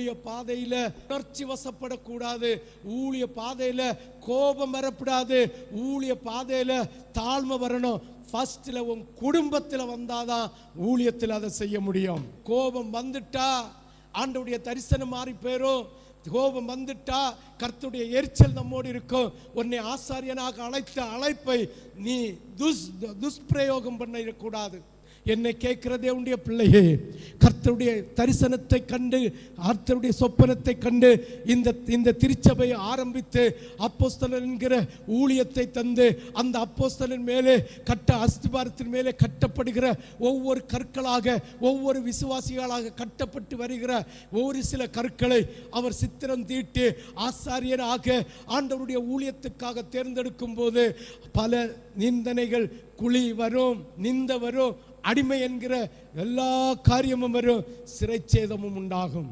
ஊழிய பாதையில உணர்ச்சி வசப்படக்கூடாது. ஊழிய பாதையில கோபம் வரக்கூடாது. ஊழிய பாதையில தாழ்மை வரணும். ஃபர்ஸ்ட்ல உன் குடும்பத்துல வந்தாதான் ஊழியத்தில் அதை செய்ய முடியும். கோபம் வந்துட்டா ஆண்டவருடைய தரிசனம் மாறி போயிரும். கோபம் வந்துட்டா கர்த்தருடைய எரிச்சல் நம்மோடு இருக்கும். உன்னை ஆசாரியனாக அழைத்த அழைப்பை நீ துஷ்பிரயோகம் பண்ணக்கூடாது. என்னை கேட்கிற தேவனுடைய பிள்ளையே, கர்த்தருடைய தரிசனத்தை கண்டு கர்த்தருடைய சொப்பனத்தை கண்டு இந்த திருச்சபையை ஆரம்பித்து அப்போஸ்தலன் என்கிற ஊழியத்தை தந்து அந்த அப்போஸ்தலன் மேலே அஸ்திபாரத்தின் மேலே கட்டப்படுகிற ஒவ்வொரு கற்களாக ஒவ்வொரு விசுவாசிகளாக கட்டப்பட்டு வருகிற ஒரு சில கற்களை அவர் சித்திரம் தீட்டி ஆசாரியனாக ஆண்டவருடைய ஊழியத்துக்காக தேர்ந்தெடுக்கும் போது பல நிந்தனைகள், குழி வரும், நிந்த வரும், அடிமை என்கிற எல்லா காரியமும் வரும், சிறைச்சேதமும் உண்டாகும்.